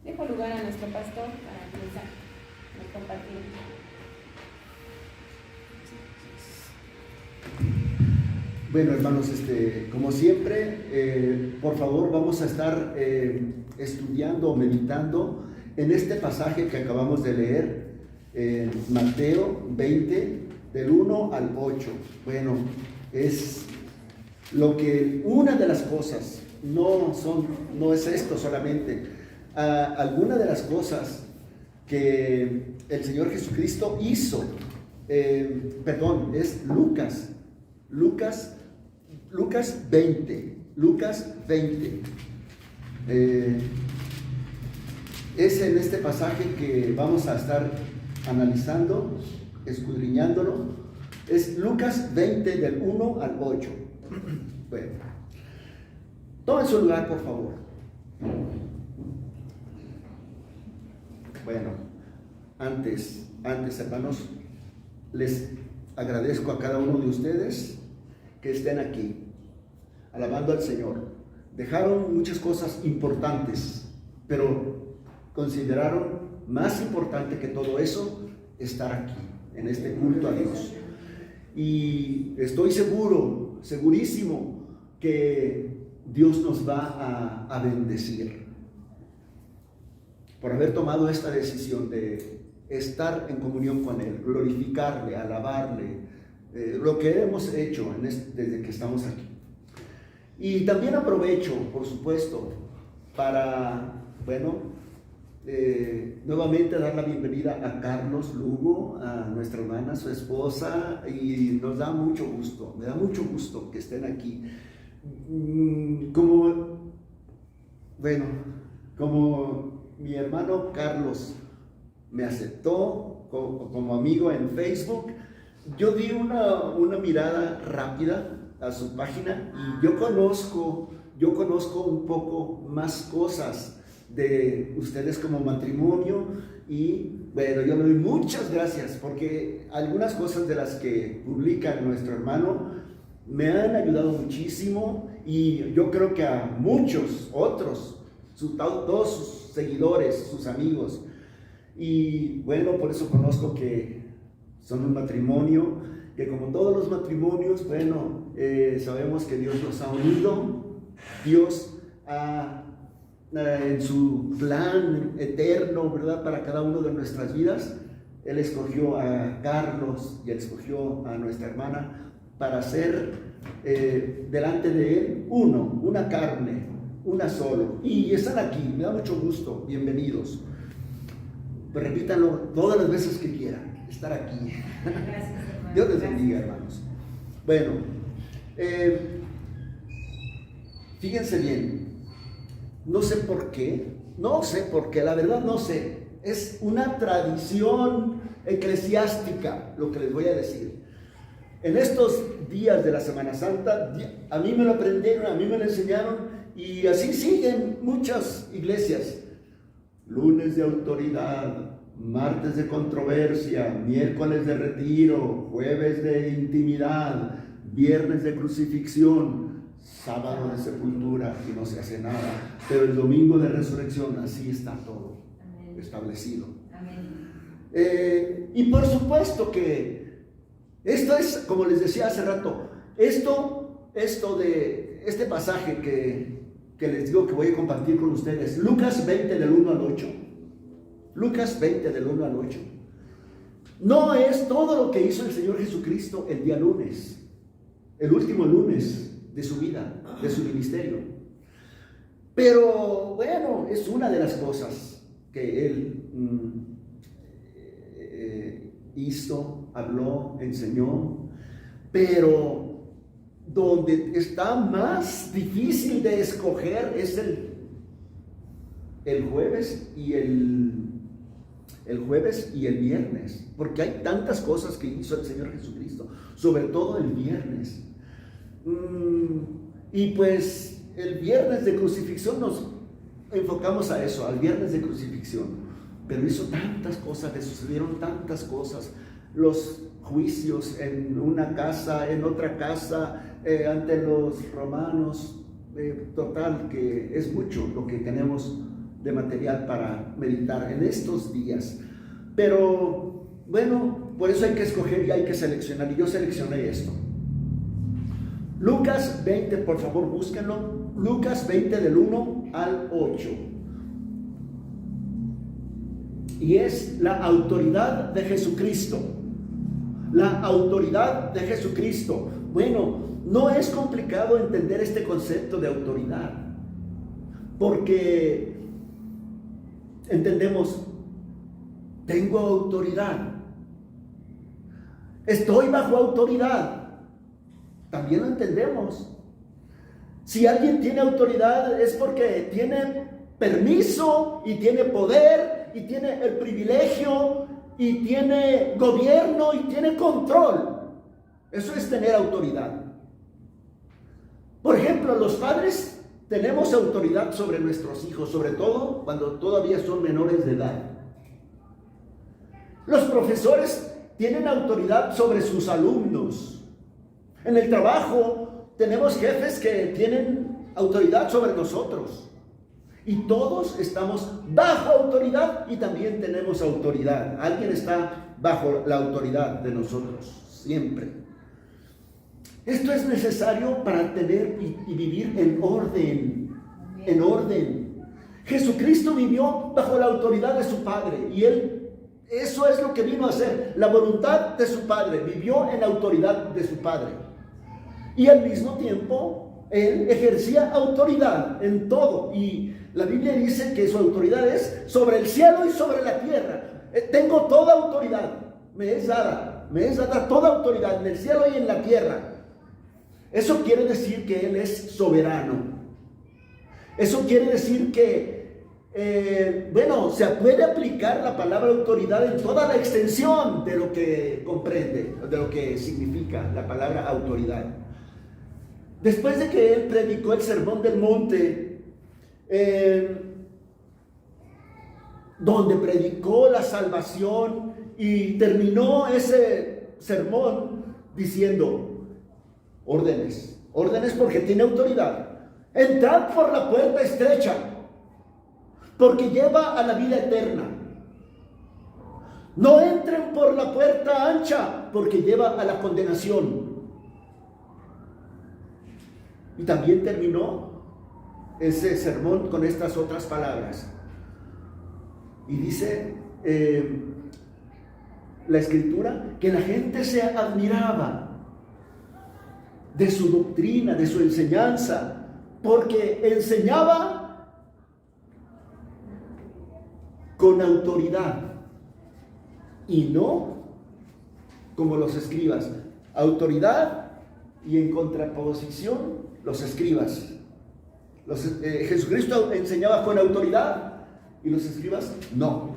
Dejo lugar a nuestro pastor para comenzar a compartir. Bueno, hermanos, como siempre, por favor, vamos a estar estudiando o meditando en este pasaje que acabamos de leer, Mateo 20, del 1 al 8. Bueno, es lo que una de las cosas, no es esto solamente, alguna de las cosas que el Señor Jesucristo hizo, es Lucas 20. Es en este pasaje que vamos a estar analizando, escudriñándolo. Es Lucas 20 del 1 al 8. Bueno, tomen su lugar, por favor. Bueno, antes, hermanos, les agradezco a cada uno de ustedes que estén aquí, alabando al Señor. Dejaron muchas cosas importantes, pero consideraron más importante que todo eso estar aquí, en este culto a Dios. Y estoy segurísimo que Dios nos va a bendecir por haber tomado esta decisión de estar en comunión con Él, glorificarle, alabarle, lo que hemos hecho desde que estamos aquí. Y también aprovecho, por supuesto, para, nuevamente dar la bienvenida a Carlos Lugo, a nuestra hermana, su esposa, y nos da mucho gusto, me da mucho gusto que estén aquí. Como mi hermano Carlos me aceptó como amigo en Facebook, yo di una mirada rápida a su página y yo conozco un poco más cosas de ustedes como matrimonio y bueno, yo le doy muchas gracias porque algunas cosas de las que publica nuestro hermano me han ayudado muchísimo y yo creo que a muchos otros, todos sus seguidores, sus amigos. Y bueno, por eso conozco que son un matrimonio, que como todos los matrimonios, sabemos que Dios los ha unido, Dios en su plan eterno, ¿verdad? Para cada uno de nuestras vidas, Él escogió a Carlos y Él escogió a nuestra hermana para ser delante de Él una carne, una solo. Y están aquí, me da mucho gusto, bienvenidos. Pues repítanlo todas las veces que quieran, estar aquí. Gracias, hermano. Dios les bendiga, hermanos. Bueno, fíjense bien, no sé por qué, la verdad no sé, es una tradición eclesiástica lo que les voy a decir. En estos días de la Semana Santa, a mí me lo aprendieron, a mí me lo enseñaron y así siguen muchas iglesias. Lunes de autoridad, martes de controversia, miércoles de retiro, jueves de intimidad, viernes de crucifixión, sábado de sepultura y no se hace nada, pero el domingo de resurrección, así está todo establecido. Y por supuesto que esto es, como les decía hace rato, esto de este pasaje que les digo que voy a compartir con ustedes, Lucas 20 del 1 al 8. Lucas 20 del 1 al 8. No es todo lo que hizo el Señor Jesucristo el día lunes, el último lunes de su vida, de su ministerio. Pero bueno, es una de las cosas que Él hizo, habló, enseñó, pero donde está más difícil de escoger es el jueves y el viernes, porque hay tantas cosas que hizo el Señor Jesucristo, sobre todo el viernes. Y pues el viernes de crucifixión nos enfocamos a eso, al viernes de crucifixión, pero hizo tantas cosas, le sucedieron tantas cosas, los juicios en una casa, en otra casa, ante los romanos, total que es mucho lo que tenemos de material para meditar en estos días. Pero bueno, por eso hay que escoger y hay que seleccionar. Y yo seleccioné esto. Lucas 20, por favor, búsquenlo. Lucas 20 del 1 al 8. Y es la autoridad de Jesucristo. La autoridad de Jesucristo. Bueno, no es complicado entender este concepto de autoridad, porque entendemos, tengo autoridad, estoy bajo autoridad, también lo entendemos. Si alguien tiene autoridad es porque tiene permiso y tiene poder y tiene el privilegio y tiene gobierno y tiene control. Eso es tener autoridad. Por ejemplo, los padres tenemos autoridad sobre nuestros hijos, sobre todo cuando todavía son menores de edad. Los profesores tienen autoridad sobre sus alumnos. En el trabajo tenemos jefes que tienen autoridad sobre nosotros. Y todos estamos bajo autoridad y también tenemos autoridad. Alguien está bajo la autoridad de nosotros, siempre. Esto es necesario para tener y vivir en orden. En orden. Jesucristo vivió bajo la autoridad de su Padre y Él, eso es lo que vino a hacer, la voluntad de su Padre. Vivió en la autoridad de su Padre. Y al mismo tiempo, Él ejercía autoridad en todo. Y la Biblia dice que su autoridad es sobre el cielo y sobre la tierra. Tengo toda autoridad, me es dada toda autoridad en el cielo y en la tierra. Eso quiere decir que Él es soberano. Eso quiere decir que, se puede aplicar la palabra autoridad en toda la extensión de lo que comprende, de lo que significa la palabra autoridad. Después de que Él predicó el Sermón del Monte, donde predicó la salvación y terminó ese sermón diciendo, órdenes porque tiene autoridad. Entrad por la puerta estrecha, porque lleva a la vida eterna. No entren por la puerta ancha, porque lleva a la condenación. Y también terminó ese sermón con estas otras palabras. Y dice la Escritura que la gente se admiraba de su doctrina, de su enseñanza, porque enseñaba con autoridad y no como los escribas. Autoridad y en contraposición los escribas. Jesucristo enseñaba con autoridad y los escribas no.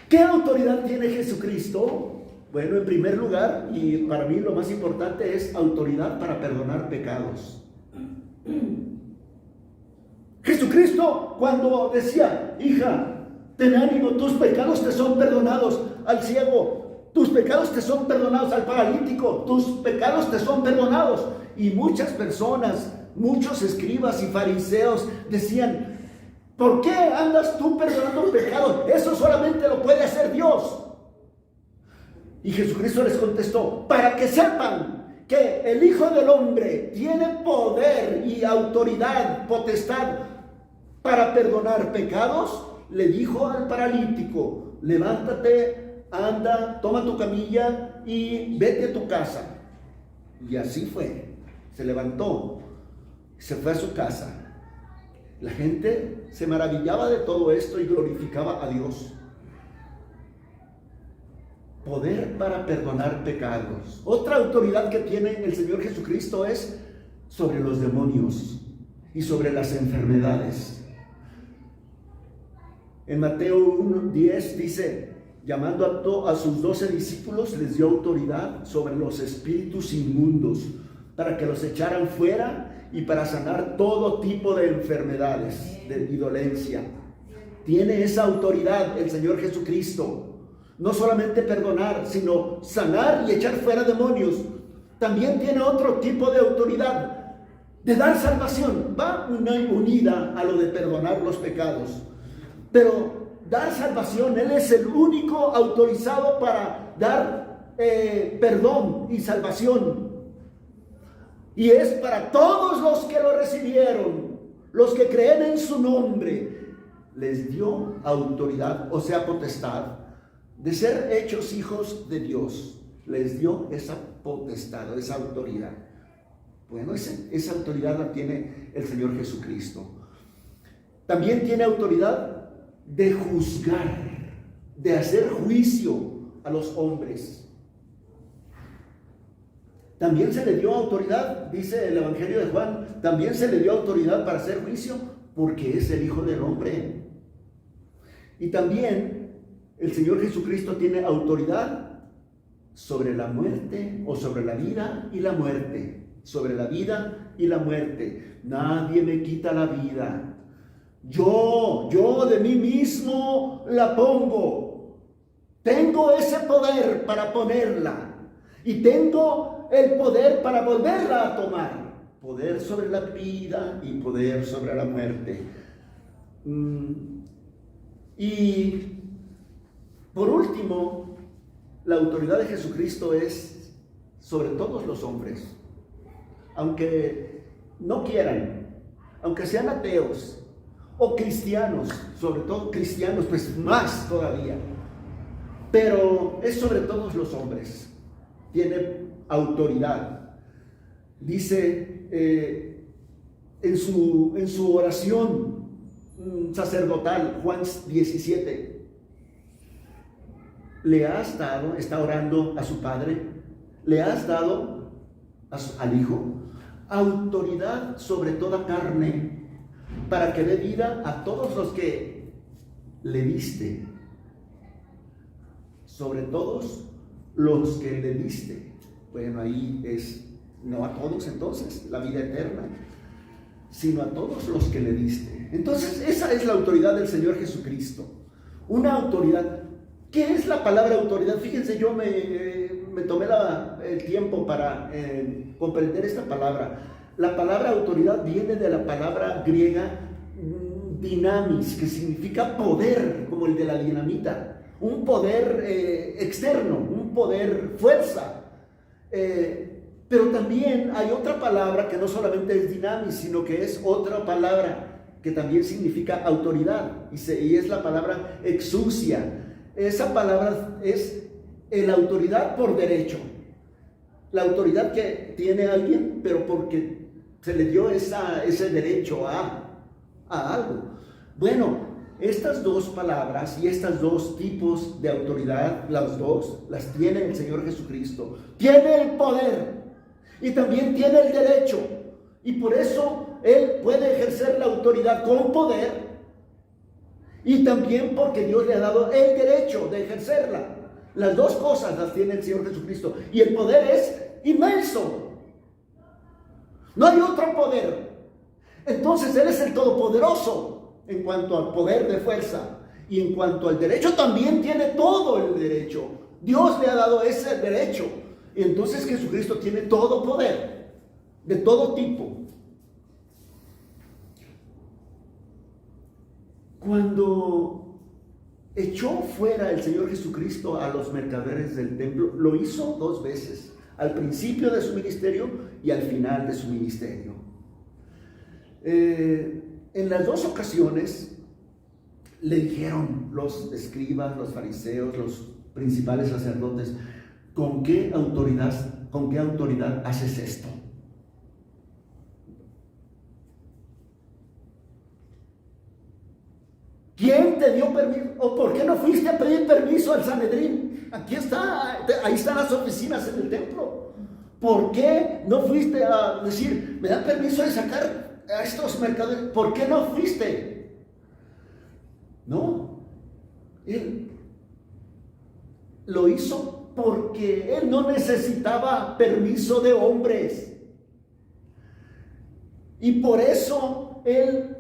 ¿Qué autoridad tiene Jesucristo? Bueno, en primer lugar, y para mí lo más importante, es autoridad para perdonar pecados. Jesucristo, cuando decía, hija, ten ánimo, tus pecados te son perdonados, al ciego, tus pecados te son perdonados, al paralítico, tus pecados te son perdonados. Y muchas personas, muchos escribas y fariseos decían, ¿por qué andas tú perdonando pecados? Eso solamente lo puede hacer Dios. Y Jesucristo les contestó, para que sepan que el Hijo del Hombre tiene poder y autoridad, potestad para perdonar pecados, le dijo al paralítico, levántate, anda, toma tu camilla y vete a tu casa. Y así fue, se levantó, se fue a su casa. La gente se maravillaba de todo esto y glorificaba a Dios. Poder para perdonar pecados. Otra autoridad que tiene el Señor Jesucristo es sobre los demonios y sobre las enfermedades. En Mateo 1:10 dice, llamando a sus 12 discípulos, les dio autoridad sobre los espíritus inmundos para que los echaran fuera y para sanar todo tipo de enfermedades y dolencia. Tiene esa autoridad el Señor Jesucristo. No solamente perdonar, sino sanar y echar fuera demonios. También tiene otro tipo de autoridad. de dar salvación. Va unida a lo de perdonar los pecados. Pero dar salvación, Él es el único autorizado para dar perdón y salvación. Y es para todos los que lo recibieron, los que creen en su nombre. Les dio autoridad, o sea, potestad, de ser hechos hijos de Dios. Les dio esa potestad, esa autoridad. Bueno, esa autoridad la tiene el Señor Jesucristo. También tiene autoridad de juzgar, de hacer juicio a los hombres. También se le dio autoridad, dice el Evangelio de Juan, también se le dio autoridad para hacer juicio porque es el Hijo del Hombre. Y también el Señor Jesucristo tiene autoridad sobre la muerte, o sobre la vida y la muerte. Sobre la vida y la muerte. Nadie me quita la vida. Yo de mí mismo la pongo. Tengo ese poder para ponerla. Y tengo el poder para volverla a tomar. Poder sobre la vida y poder sobre la muerte. Y por último, la autoridad de Jesucristo es sobre todos los hombres. Aunque no quieran, aunque sean ateos o cristianos, sobre todo cristianos, pues más todavía. Pero es sobre todos los hombres. Tiene autoridad. Dice en su oración sacerdotal, Juan 17, le has dado, está orando a su Padre, le has dado al Hijo autoridad sobre toda carne, para que dé vida a todos los que le diste. Sobre todos los que le diste. Bueno, ahí es, no a todos entonces, la vida eterna, sino a todos los que le diste. Entonces, esa es la autoridad del Señor Jesucristo. Una autoridad. ¿Qué es la palabra autoridad? Fíjense, yo me tomé el tiempo para comprender esta palabra. La palabra autoridad viene de la palabra griega dynamis, que significa poder, como el de la dinamita. Un poder externo, un poder fuerza. Pero también hay otra palabra que no solamente es dynamis, sino que es otra palabra que también significa autoridad. Y es la palabra exousia. Esa palabra es la autoridad por derecho. La autoridad que tiene alguien, pero porque se le dio ese derecho a algo. Bueno, estas dos palabras y estos dos tipos de autoridad, las dos, las tiene el Señor Jesucristo. Tiene el poder y también tiene el derecho. Y por eso Él puede ejercer la autoridad con poder. Y también porque Dios le ha dado el derecho de ejercerla. Las dos cosas las tiene el Señor Jesucristo. Y el poder es inmenso. No hay otro poder. Entonces Él es el Todopoderoso en cuanto al poder de fuerza. Y en cuanto al derecho, también tiene todo el derecho. Dios le ha dado ese derecho. Y entonces Jesucristo tiene todo poder, de todo tipo. Cuando echó fuera el Señor Jesucristo a los mercaderes del templo, lo hizo dos veces, al principio de su ministerio y al final de su ministerio. En las dos ocasiones le dijeron los escribas, los fariseos, los principales sacerdotes, ¿con qué autoridad haces esto? ¿Quién te dio permiso? ¿O por qué no fuiste a pedir permiso al Sanedrín? Aquí está, ahí están las oficinas en el templo. ¿Por qué no fuiste a decir, me dan permiso de sacar a estos mercaderes? ¿Por qué no fuiste? No, Él lo hizo porque Él no necesitaba permiso de hombres. Y por eso Él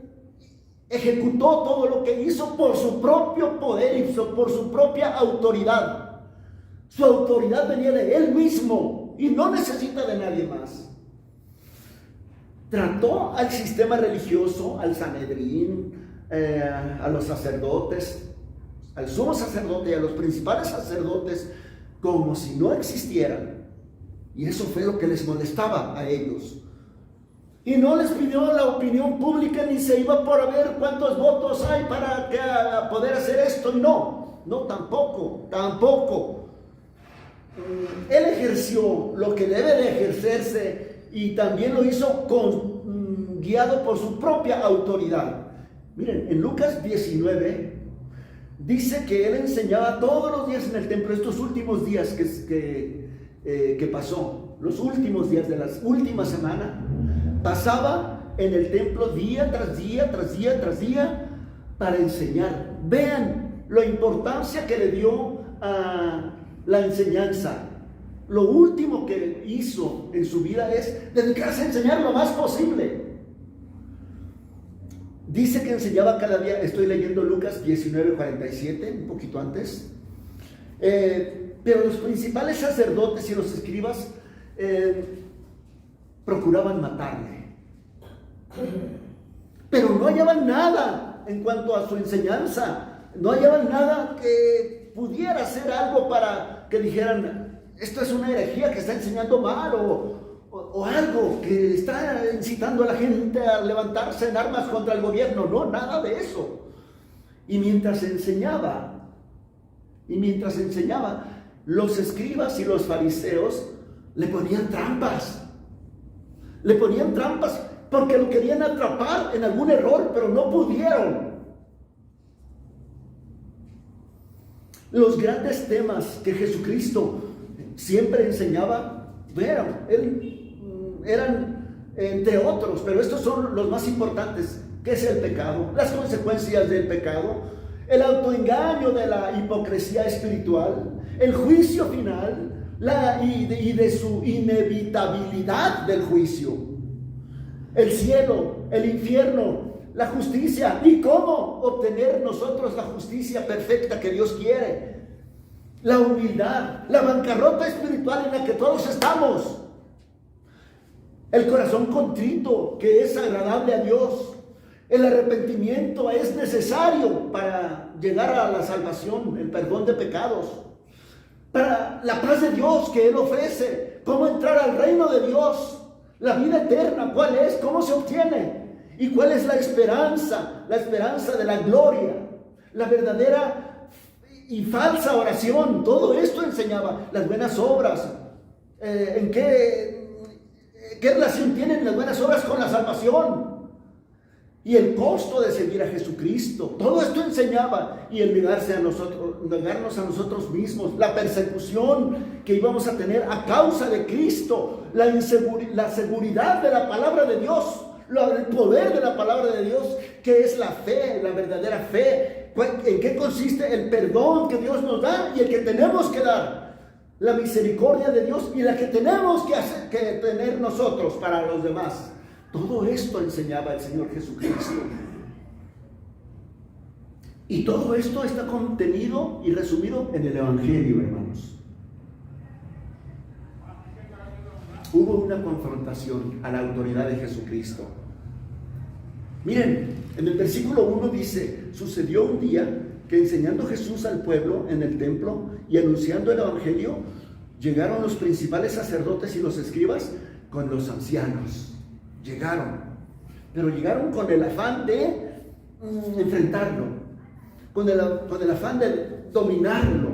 ejecutó todo lo que hizo por su propio poder y por su propia autoridad. Su autoridad venía de Él mismo y no necesita de nadie más. trató al sistema religioso, al Sanedrín, a los sacerdotes, al sumo sacerdote y a los principales sacerdotes como si no existieran. Y eso fue lo que les molestaba a ellos. Y no les pidió la opinión pública ni se iba por a ver cuántos votos hay para poder hacer esto. Y no, tampoco. Él ejerció lo que debe de ejercerse y también lo hizo guiado por su propia autoridad. Miren, en Lucas 19 dice que él enseñaba todos los días en el templo, estos últimos días que pasó, los últimos días de la última semana, pasaba en el templo día tras día, para enseñar. Vean la importancia que le dio a la enseñanza. Lo último que hizo en su vida es dedicarse a enseñar lo más posible. Dice que enseñaba cada día, estoy leyendo Lucas 19:47, un poquito antes. Pero los principales sacerdotes y los escribas procuraban matarle. Pero no hallaban nada en cuanto a su enseñanza. No hallaban nada que pudiera ser algo para que dijeran, esto es una herejía que está enseñando mal, o algo que está incitando a la gente a levantarse en armas contra el gobierno. No, nada de eso. Y mientras enseñaba, los escribas y los fariseos le ponían trampas. Porque lo querían atrapar en algún error, pero no pudieron. Los grandes temas que Jesucristo siempre enseñaba, eran entre otros, pero estos son los más importantes. ¿Qué es el pecado? Las consecuencias del pecado, el autoengaño de la hipocresía espiritual, el juicio final, y de su inevitabilidad del juicio, el cielo, el infierno, la justicia y cómo obtener nosotros la justicia perfecta que Dios quiere, la humildad, la bancarrota espiritual en la que todos estamos, el corazón contrito que es agradable a Dios, el arrepentimiento es necesario para llegar a la salvación, el perdón de pecados, para la paz de Dios que Él ofrece, cómo entrar al reino de Dios, la vida eterna, ¿cuál es? ¿Cómo se obtiene? ¿Y cuál es la esperanza? La esperanza de la gloria, la verdadera y falsa oración. Todo esto enseñaba. Las buenas obras, ¿en qué relación tienen las buenas obras con la salvación? Y el costo de seguir a Jesucristo. Todo esto enseñaba. Y el negarnos a nosotros mismos, la persecución que íbamos a tener a causa de Cristo, la seguridad de la palabra de Dios, el poder de la palabra de Dios, que es la fe, la verdadera fe. ¿En qué consiste el perdón que Dios nos da y el que tenemos que dar? La misericordia de Dios y la que tenemos que tener nosotros para los demás. Todo esto enseñaba el Señor Jesucristo. Y todo esto está contenido y resumido en el Evangelio, hermanos. Hubo una confrontación a la autoridad de Jesucristo. Miren, en el versículo 1 dice: sucedió un día que enseñando Jesús al pueblo en el templo y anunciando el Evangelio, llegaron los principales sacerdotes y los escribas con los ancianos. Pero llegaron con el afán de enfrentarlo, con el afán de dominarlo,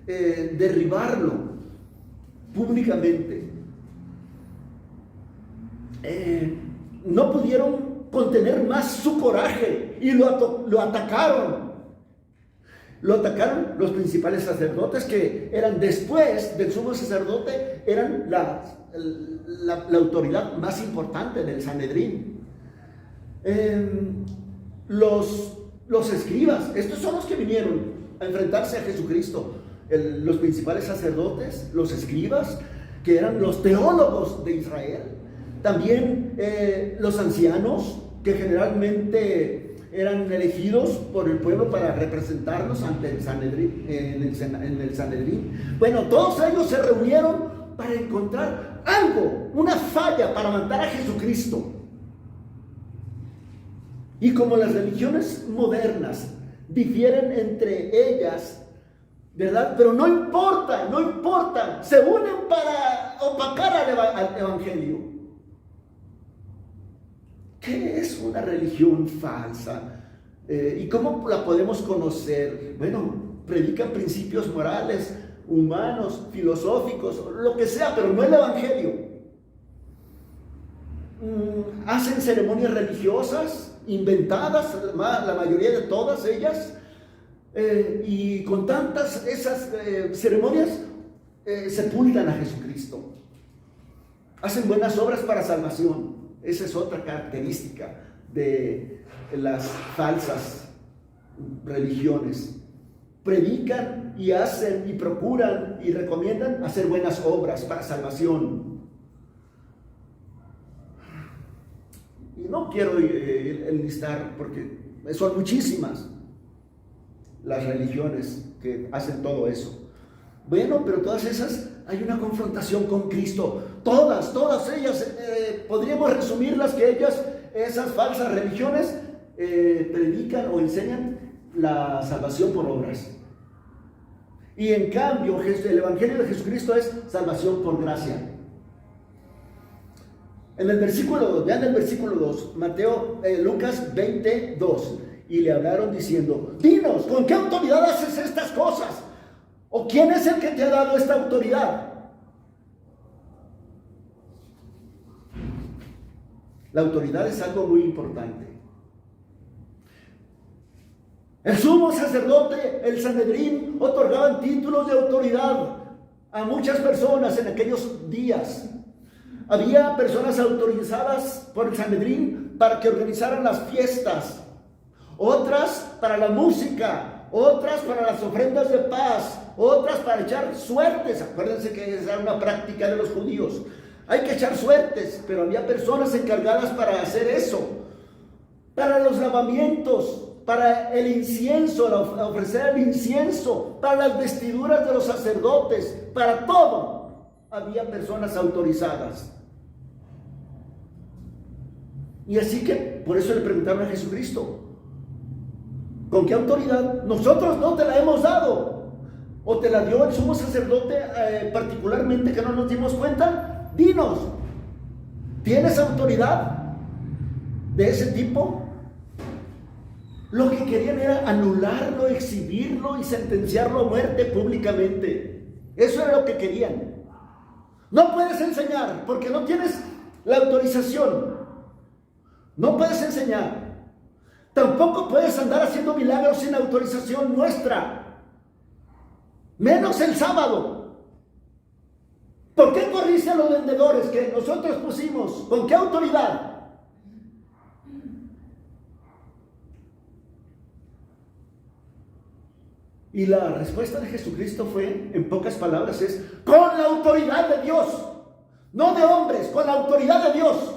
derribarlo públicamente. No pudieron contener más su coraje y lo atacaron. Lo atacaron los principales sacerdotes, que eran, después del sumo sacerdote, eran la autoridad más importante del Sanedrín. Los escribas, estos son los que vinieron a enfrentarse a Jesucristo. Los principales sacerdotes, los escribas, que eran los teólogos de Israel. También los ancianos, que generalmente eran elegidos por el pueblo para representarlos ante el Sanedrín, en el Sanedrín. Bueno, todos ellos se reunieron para encontrar algo, una falla para matar a Jesucristo. Y como las religiones modernas difieren entre ellas, ¿verdad? Pero no importa, no importa, se unen para opacar al Evangelio. ¿Qué es una religión falsa? ¿Y cómo la podemos conocer? Bueno, predican principios morales, humanos, filosóficos, lo que sea, pero no el Evangelio. Hacen ceremonias religiosas inventadas, la mayoría de todas ellas, y con tantas esas ceremonias sepultan a Jesucristo. Hacen buenas obras para salvación. Esa es otra característica de las falsas religiones. Predican y hacen y procuran y recomiendan hacer buenas obras para salvación. Y no quiero enlistar porque son muchísimas las religiones que hacen todo eso. Bueno, pero todas esas hay una confrontación con Cristo. Todas ellas, podríamos resumirlas que esas falsas religiones predican o enseñan la salvación por obras. Y en cambio, el Evangelio de Jesucristo es salvación por gracia. En el versículo 2, Lucas 20:2, y le hablaron diciendo: dinos, ¿con qué autoridad haces estas cosas? ¿O quién es el que te ha dado esta autoridad? La autoridad es algo muy importante. El sumo sacerdote, el Sanedrín, otorgaban títulos de autoridad a muchas personas en aquellos días. Había personas autorizadas por el Sanedrín para que organizaran las fiestas, otras para la música, otras para las ofrendas de paz, otras para echar suertes. Acuérdense que esa era una práctica de los judíos. Hay que echar suertes, pero había personas encargadas para hacer eso. Para los lavamientos, para el incienso, ofrecer el incienso, para las vestiduras de los sacerdotes, para todo había personas autorizadas. Y así que por eso le preguntaron a Jesucristo: ¿con qué autoridad? Nosotros no te la hemos dado. ¿O te la dio el sumo sacerdote particularmente que no nos dimos cuenta? Dinos, ¿tienes autoridad de ese tipo? Lo que querían era anularlo, exhibirlo y sentenciarlo a muerte públicamente. Eso era lo que querían. No puedes enseñar porque no tienes la autorización. No puedes enseñar. Tampoco puedes andar haciendo milagros sin autorización nuestra. Menos el sábado. ¿Por qué corriste a los vendedores que nosotros pusimos? ¿Con qué autoridad? Y la respuesta de Jesucristo fue, en pocas palabras, es: con la autoridad de Dios. No de hombres, con la autoridad de Dios.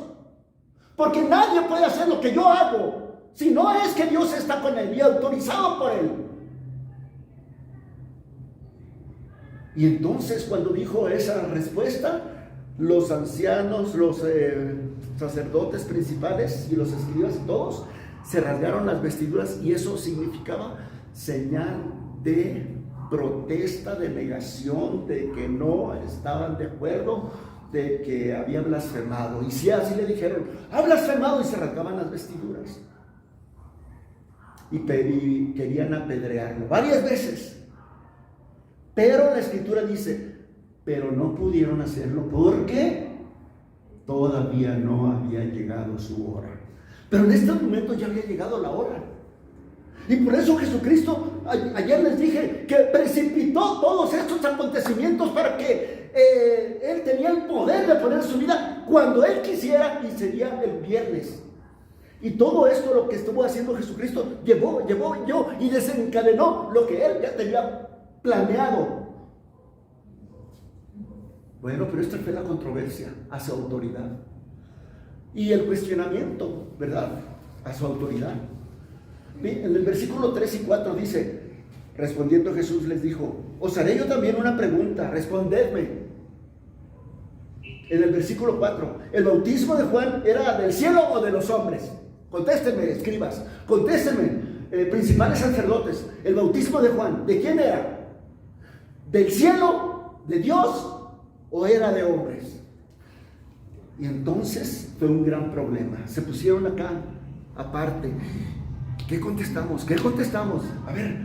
Porque nadie puede hacer lo que yo hago si no es que Dios está con él y autorizado por él. Y entonces, cuando dijo esa respuesta, los ancianos, los sacerdotes principales y los escribas y todos se rasgaron las vestiduras, y eso significaba señal de protesta, de negación, de que no estaban de acuerdo, de que había blasfemado. Y si así le dijeron: ha blasfemado, y se rasgaban las vestiduras y querían apedrearlo varias veces. Pero la Escritura dice: pero no pudieron hacerlo porque todavía no había llegado su hora. Pero en este momento ya había llegado la hora. Y por eso Jesucristo, ayer les dije que precipitó todos estos acontecimientos para que Él tenía el poder de poner su vida cuando Él quisiera, y sería el viernes. Y todo esto, lo que estuvo haciendo Jesucristo, llevó y desencadenó lo que Él ya tenía planeado. Bueno, pero esta fue la controversia a su autoridad y el cuestionamiento, ¿verdad?, a su autoridad. En el versículo 3 y 4 dice: respondiendo Jesús les dijo: os haré yo también una pregunta, respondedme. En el versículo 4: ¿el bautismo de Juan era del cielo o de los hombres? Contéstenme, escribas, contéstenme, principales sacerdotes, el bautismo de Juan, ¿de quién era? ¿Del cielo, de Dios, o era de hombres? Y entonces fue un gran problema. Se pusieron acá, aparte. ¿Qué contestamos? ¿Qué contestamos? A ver,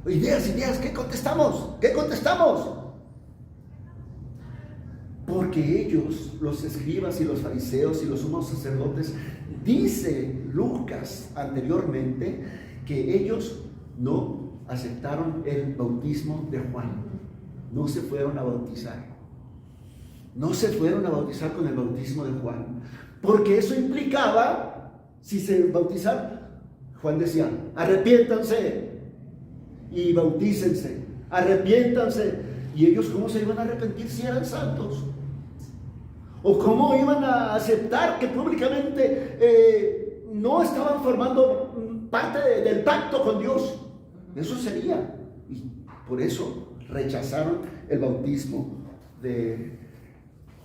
ideas, ¿qué contestamos? ¿Qué contestamos? Porque ellos, los escribas y los fariseos y los sumos sacerdotes, dice Lucas anteriormente que ellos no aceptaron el bautismo de Juan. No se fueron a bautizar. No se fueron a bautizar con el bautismo de Juan. Porque eso implicaba, si se bautizaban, Juan decía, arrepiéntanse y bautícense, arrepiéntanse. ¿Y ellos cómo se iban a arrepentir si eran santos? ¿O cómo iban a aceptar que públicamente no estaban formando parte del pacto con Dios? Eso sería. Y por eso rechazaron el bautismo de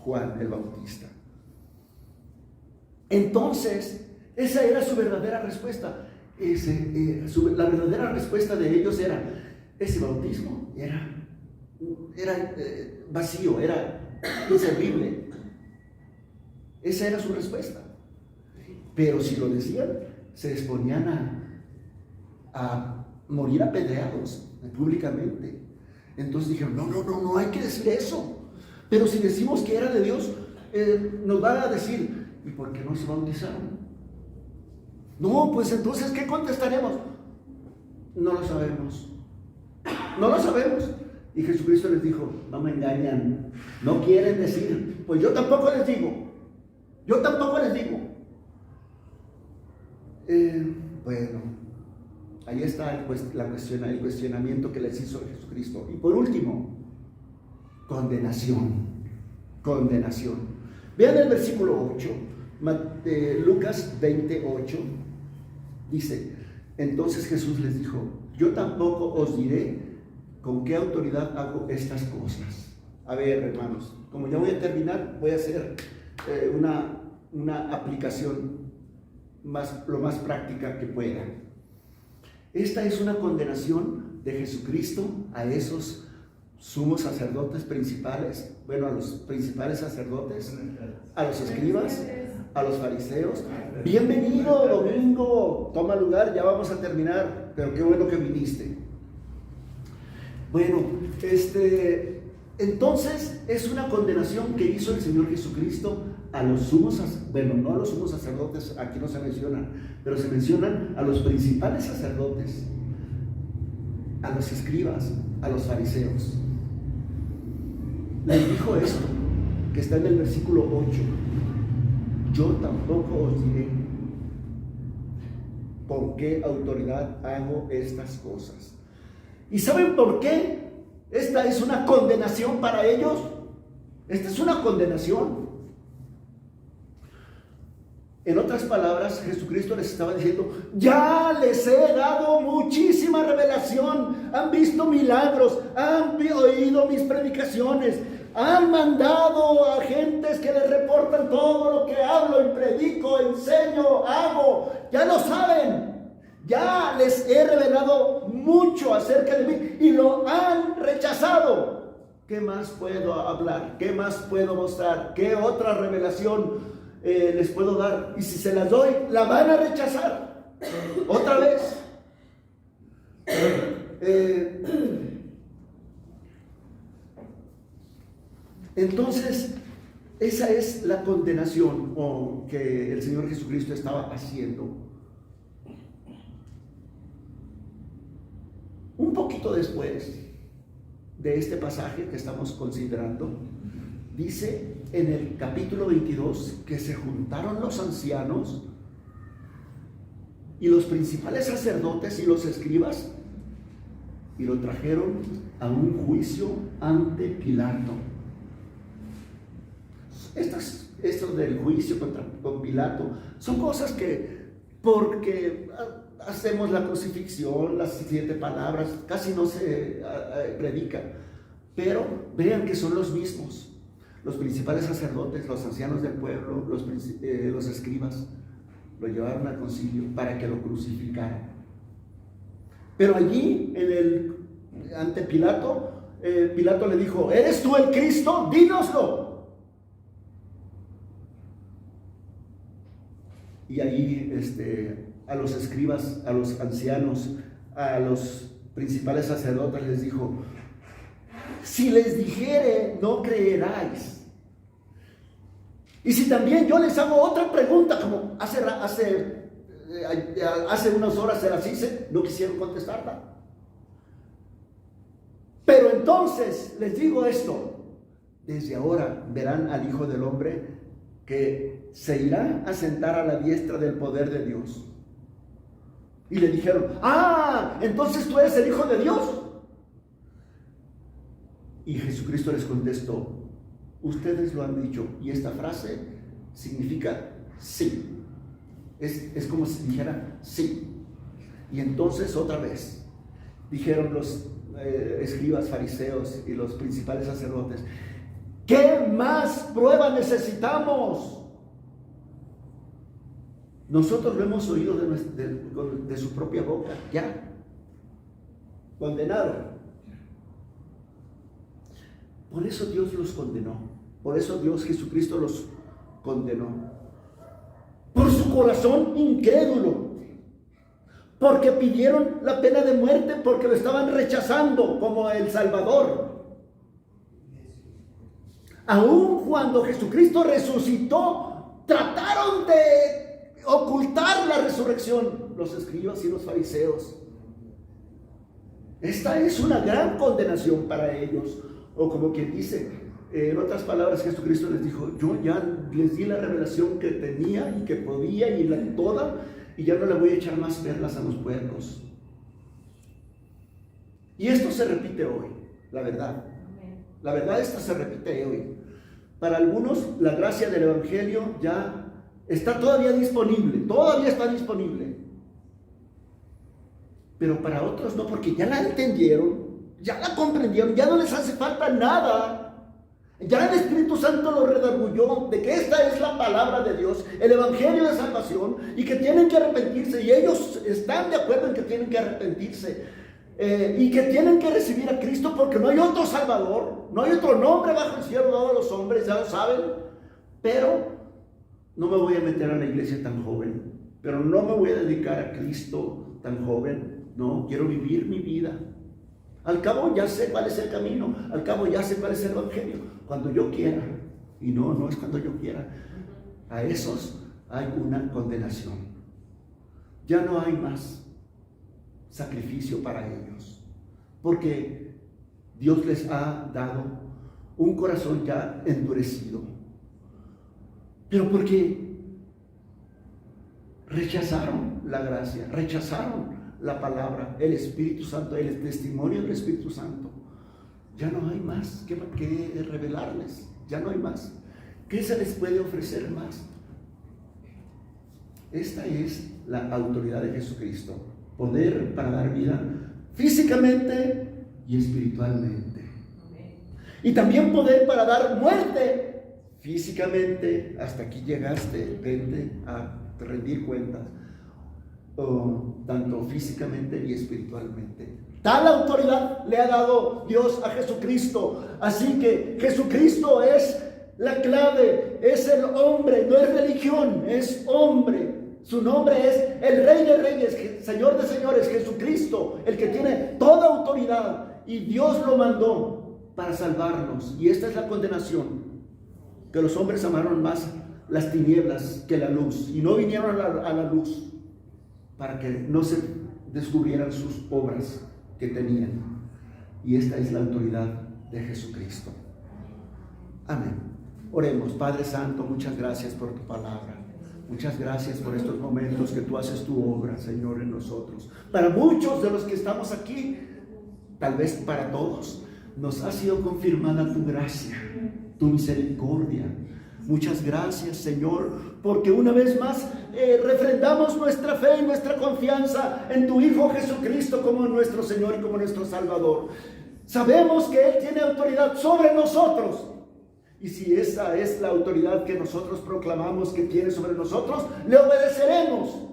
Juan el Bautista. Entonces, esa era su verdadera respuesta. La verdadera respuesta de ellos era, ese bautismo era vacío, era inservible. Esa era su respuesta. Pero si lo decían, se exponían a morir apedreados públicamente. Entonces dijeron, no hay que decir eso. Pero si decimos que era de Dios, nos van a decir, ¿y por qué no se bautizaron? No, pues entonces, ¿qué contestaremos? No lo sabemos. No lo sabemos. Y Jesucristo les dijo, no me engañan, no quieren decir, pues yo tampoco les digo. Yo tampoco les digo. Bueno, ahí está el cuestionamiento que les hizo Jesucristo. Y por último, condenación. Vean el versículo 8, Lucas 28, dice, entonces Jesús les dijo, yo tampoco os diré con qué autoridad hago estas cosas. A ver, hermanos, como ya voy a terminar, voy a hacer una aplicación lo más práctica que pueda. Esta es una condenación de Jesucristo a esos sumos sacerdotes principales, bueno, a los principales sacerdotes, a los escribas, a los fariseos. Bienvenido, domingo, toma lugar, ya vamos a terminar, pero qué bueno que viniste. Bueno, entonces es una condenación que hizo el Señor Jesucristo a los sumos, bueno, no a los sumos sacerdotes, aquí no se mencionan, pero se mencionan a los principales sacerdotes, a los escribas, a los fariseos. Les dijo esto, que está en el versículo 8, yo tampoco os diré con qué autoridad hago estas cosas. ¿Y saben por qué? Esta es una condenación para ellos. Esta es una condenación. En otras palabras, Jesucristo les estaba diciendo, ya les he dado muchísima revelación, han visto milagros, han oído mis predicaciones, han mandado a gentes que les reportan todo lo que hablo y predico, enseño, hago, ya lo saben. Ya les he revelado mucho acerca de mí y lo han rechazado. ¿Qué más puedo hablar? ¿Qué más puedo mostrar? ¿Qué otra revelación les puedo dar? Y si se las doy, la van a rechazar. Otra vez. Entonces, esa es la condenación que el Señor Jesucristo estaba haciendo. Un poquito después de este pasaje que estamos considerando, dice en el capítulo 22 que se juntaron los ancianos y los principales sacerdotes y los escribas y lo trajeron a un juicio ante Pilato. Esto del juicio con Pilato son cosas que, porque hacemos la crucifixión, las 7 palabras, casi no se predica, pero vean que son los mismos, los principales sacerdotes, los ancianos del pueblo, los escribas, lo llevaron al concilio para que lo crucificaran. Pero allí, ante Pilato, Pilato le dijo: ¿eres tú el Cristo? Dínoslo. Y allí a los escribas, a los ancianos, a los principales sacerdotes les dijo: si les dijere, no creeráis. Y si también yo les hago otra pregunta, como hace unas horas se las hice, no quisieron contestarla. Pero entonces les digo esto: desde ahora verán al Hijo del Hombre que se irá a sentar a la diestra del poder de Dios. Y le dijeron: entonces tú eres el Hijo de Dios. Y Jesucristo les contestó: ustedes lo han dicho. Y esta frase significa sí. Es como si dijera sí. Y entonces otra vez dijeron los escribas, fariseos y los principales sacerdotes: ¿qué más prueba necesitamos? Nosotros lo hemos oído de su propia boca, ya condenado. Por eso Dios los condenó. Por eso Jesucristo los condenó. Por su corazón incrédulo. Porque pidieron la pena de muerte, porque lo estaban rechazando como el Salvador. Aun cuando Jesucristo resucitó, trataron de ocultar la resurrección, los escribas y los fariseos. Esta es una gran condenación para ellos. O como quien dice, en otras palabras, Jesucristo les dijo: yo ya les di la revelación que tenía y que podía y toda, y ya no le voy a echar más perlas a los puercos. Y esto se repite hoy, la verdad. La verdad, esta se repite hoy. Para algunos, la gracia del Evangelio ya está todavía disponible, todavía está disponible. Pero para otros no, porque ya la entendieron, ya la comprendieron, ya no les hace falta nada. Ya el Espíritu Santo los redarguyó de que esta es la palabra de Dios, el Evangelio de salvación, y que tienen que arrepentirse, y ellos están de acuerdo en que tienen que arrepentirse, y que tienen que recibir a Cristo, porque no hay otro Salvador, no hay otro nombre bajo el cielo dado a los hombres, ya lo saben. Pero no me voy a meter a la iglesia tan joven, pero no me voy a dedicar a Cristo tan joven. No, quiero vivir mi vida. Al cabo ya sé cuál es el camino, al cabo ya sé cuál es el Evangelio, cuando yo quiera. Y no es cuando yo quiera. A esos hay una condenación. Ya no hay más sacrificio para ellos, porque Dios les ha dado un corazón ya endurecido, pero porque rechazaron la gracia, rechazaron la palabra, el Espíritu Santo, el testimonio del Espíritu Santo. Ya no hay más que revelarles, ya no hay más. ¿Qué se les puede ofrecer más? Esta es la autoridad de Jesucristo: poder para dar vida físicamente y espiritualmente. Y también poder para dar muerte físicamente. Hasta aquí llegaste, vente a rendir cuentas. Tanto físicamente y espiritualmente. Tal autoridad le ha dado Dios a Jesucristo. Así que Jesucristo es la clave, es el hombre, no es religión, es hombre. Su nombre es el Rey de Reyes, Señor de Señores, Jesucristo, el que tiene toda autoridad, y Dios lo mandó para salvarnos. Y esta es la condenación: que los hombres amaron más las tinieblas que la luz, y no vinieron a la luz para que no se descubrieran sus obras que tenían. Y esta es la autoridad de Jesucristo. Amén. Oremos. Padre Santo, muchas gracias por tu palabra. Muchas gracias por estos momentos que tú haces tu obra, Señor, en nosotros. Para muchos de los que estamos aquí, tal vez para todos, nos ha sido confirmada tu gracia, tu misericordia. Muchas gracias, Señor, porque una vez más refrendamos nuestra fe y nuestra confianza en tu Hijo Jesucristo como nuestro Señor y como nuestro Salvador. Sabemos que Él tiene autoridad sobre nosotros, Y si esa es la autoridad que nosotros proclamamos que tiene sobre nosotros, le obedeceremos.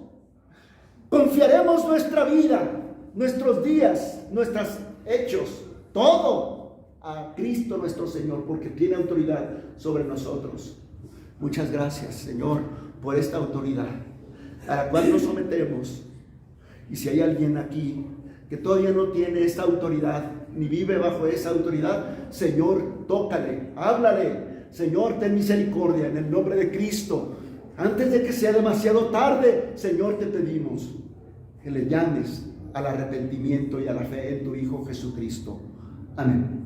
Confiaremos nuestra vida, nuestros días, nuestros hechos, todo a Cristo nuestro Señor, porque tiene autoridad sobre nosotros. Muchas gracias, Señor, por esta autoridad a la cual nos sometemos. Y si hay alguien aquí que todavía no tiene esta autoridad, ni vive bajo esa autoridad, Señor, tócale, háblale. Señor, ten misericordia en el nombre de Cristo. Antes de que sea demasiado tarde, Señor, te pedimos que le llames al arrepentimiento y a la fe en tu Hijo Jesucristo. Amén.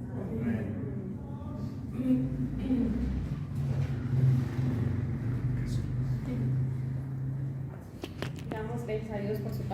Damos gracias a Dios por su palabra.